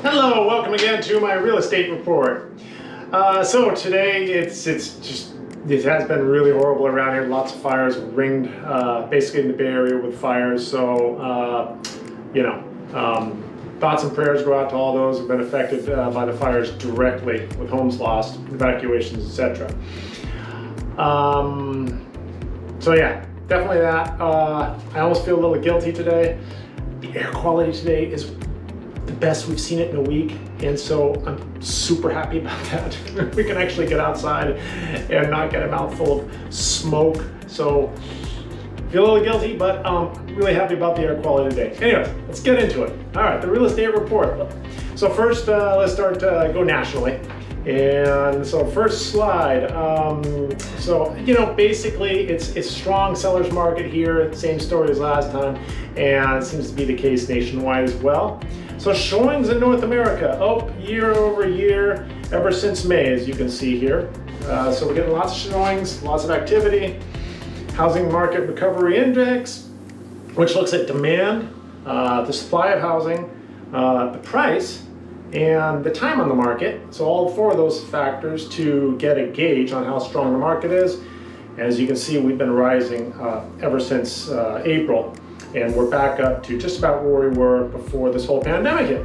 Hello, welcome again to my real estate report. So today it has been really horrible around here. Lots of fires, ringed basically in the Bay Area with fires. So thoughts and prayers go out to all those who've been affected by the fires directly, with homes lost, evacuations, etc. So yeah, definitely that. I almost feel a little guilty today. The air quality today is the best we've seen it in a week, and so I'm super happy about that. We can actually get outside and not get a mouthful of smoke. So feel a little guilty, but really happy about the air quality today. Anyway, let's get into it. All right, the real estate report. So first, let's start go nationally. And so first slide. Basically it's strong seller's market here. Same story as last time, and it seems to be the case nationwide as well. So showings in North America up year over year ever since May, as you can see here. So we're getting lots of showings, lots of activity. Housing Market Recovery Index, which looks at demand, the supply of housing, the price, and the time on the market. So all four of those factors to get a gauge on how strong the market is. As you can see, we've been rising ever since April, and we're back up to just about where we were before this whole pandemic hit.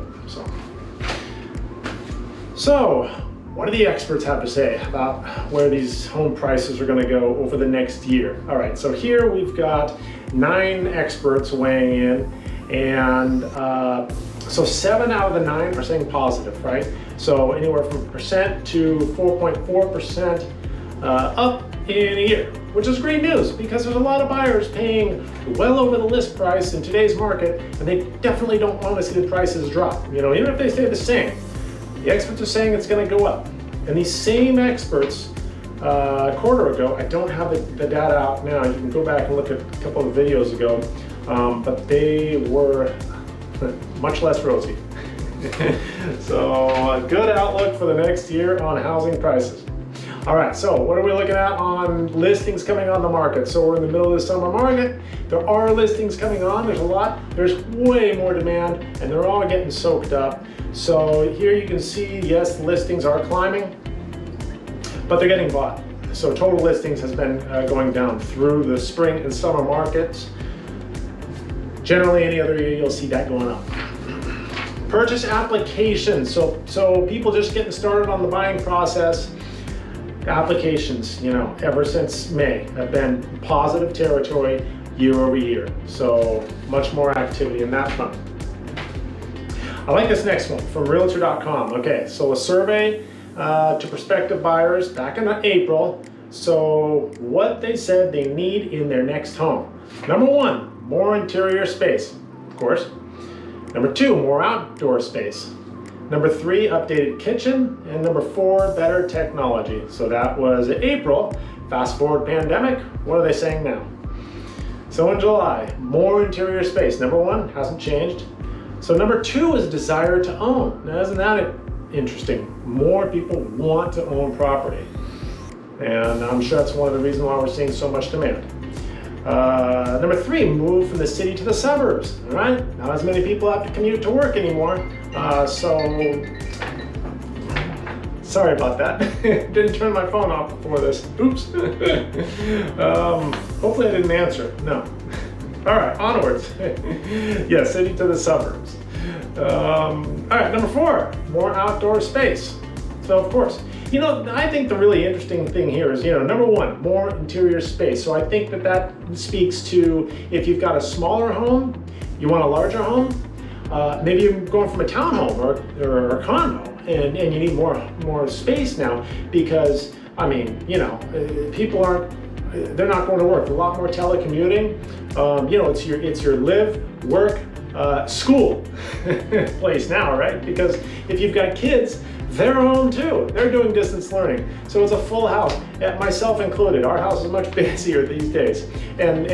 So what do the experts have to say about where these home prices are going to go over the next year? All right, so here we've got 9 experts weighing in, and so 7 out of the 9 are saying positive, right? So anywhere from percent to 4.4% up in a year, which is great news because there's a lot of buyers paying well over the list price in today's market, and they definitely don't want to see the prices drop. Even if they stay the same, the experts are saying it's going to go up. And these same experts, a quarter ago, I don't have the data out now. You can go back and look at a couple of videos ago, but they were much less rosy. So a good outlook for the next year on housing prices. All right, so what are we looking at on listings coming on the market? So we're in the middle of the summer market. There are listings coming on, there's a lot. There's way more demand, and they're all getting soaked up. So here you can see, yes, listings are climbing, but they're getting bought. So total listings has been going down through the spring and summer markets. Generally, any other year, you'll see that going up. Purchase applications, so people just getting started on the buying process. Applications, ever since May have been positive territory year over year. So much more activity in that front. I like this next one from Realtor.com. Okay, so a survey to prospective buyers back in April. So what they said they need in their next home. Number 1, more interior space, of course. Number 2, more outdoor space. Number 3, updated kitchen. And number 4, better technology. So that was April. Fast forward pandemic, what are they saying now? So in July, more interior space. Number 1, hasn't changed. So number 2 is desire to own. Now isn't that interesting? More people want to own property. And I'm sure that's one of the reasons why we're seeing so much demand. Number 3, move from the city to the suburbs. All right, not as many people have to commute to work anymore. So sorry about that. Didn't turn my phone off before this. Oops. Hopefully I didn't answer. No. All right, onwards. Yeah, city to the suburbs. All right, number 4, more outdoor space. So of course, I think the really interesting thing here is, number 1, more interior space. So I think that speaks to if you've got a smaller home, you want a larger home, maybe you're going from a townhome or a condo, and you need more space now because, people they're not going to work. A lot more telecommuting. It's your live, work, school place now, right? Because if you've got kids, they're home too. They're doing distance learning. So it's a full house, myself included. Our house is much busier these days. And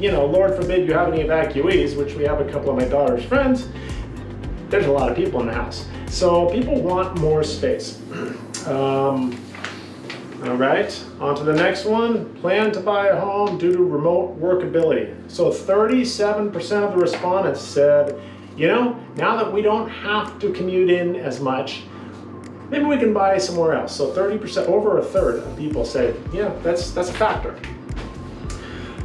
Lord forbid you have any evacuees, which we have a couple of my daughter's friends. There's a lot of people in the house. So people want more space. All right, on to the next one. Plan to buy a home due to remote workability. So 37% of the respondents said you know, now that we don't have to commute in as much, maybe we can buy somewhere else. So 30%, over a third of people say, yeah, that's a factor.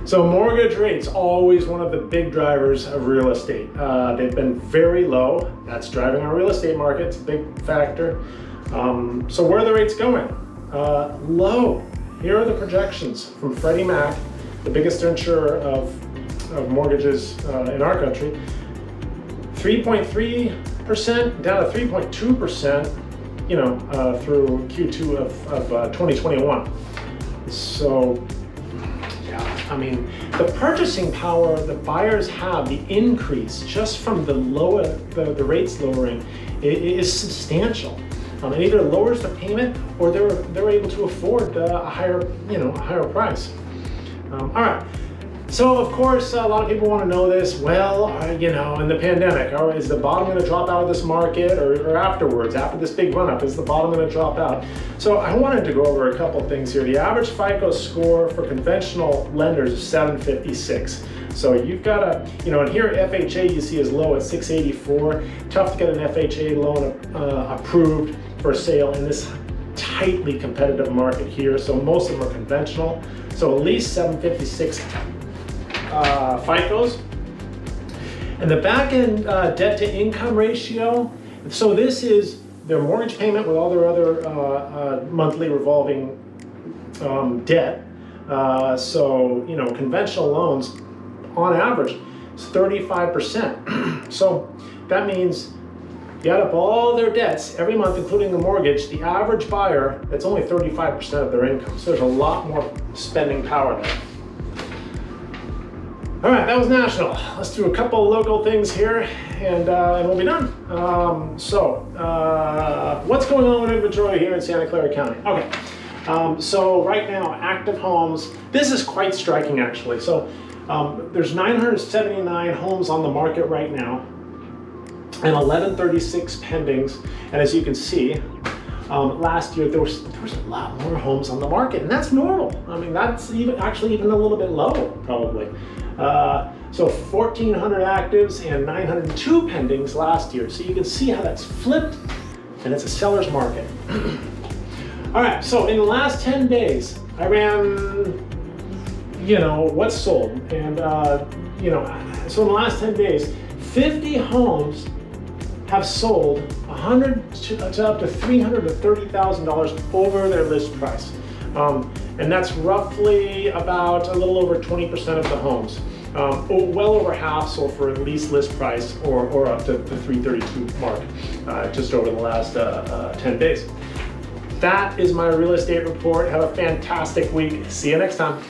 So mortgage rates, always one of the big drivers of real estate. They've been very low. That's driving our real estate market. It's a big factor. So where are the rates going? Low. Here are the projections from Freddie Mac, the biggest insurer of mortgages in our country. 3.3% down to 3.2%, you know, through Q2 of 2021. So, yeah, I mean, the purchasing power the buyers have, the increase just from the rates lowering is substantial. It either lowers the payment or they're able to afford a higher price. All right. So of course, a lot of people want to know this. Well, you know, in the pandemic, is the bottom going to drop out of this market, or afterwards, after this big run-up, is the bottom going to drop out? So I wanted to go over a couple things here. The average FICO score for conventional lenders is 756. So you've got a, you know, and here FHA you see is low at 684. Tough to get an FHA loan approved for sale in this tightly competitive market here. So most of them are conventional. So at least 756 FICOs. And the back end debt to income ratio, so this is their mortgage payment with all their other monthly revolving debt. So, you know, conventional loans on average is 35%. So that means you add up all their debts every month, including the mortgage, the average buyer, that's only 35% of their income. So there's a lot more spending power there. All right, that was national. Let's do a couple local things here and we'll be done. What's going on with inventory here in Santa Clara County? Okay, so right now, active homes, this is quite striking actually. So there's 979 homes on the market right now and 1136 pendings. And as you can see, last year there was a lot more homes on the market, and that's normal. I mean, that's actually even a little bit low, probably. So 1,400 actives and 902 pendings last year. So you can see how that's flipped, and it's a seller's market. All right, so in the last 10 days, I ran, you know, what's sold, and you know, so in the last 10 days, 50 homes have sold $100,000 to up to $330,000 over their list price. And that's roughly about a little over 20% of the homes. Well over half sold for at least list price or up to the 332 mark just over the last 10 days. That is my real estate report. Have a fantastic week. See you next time.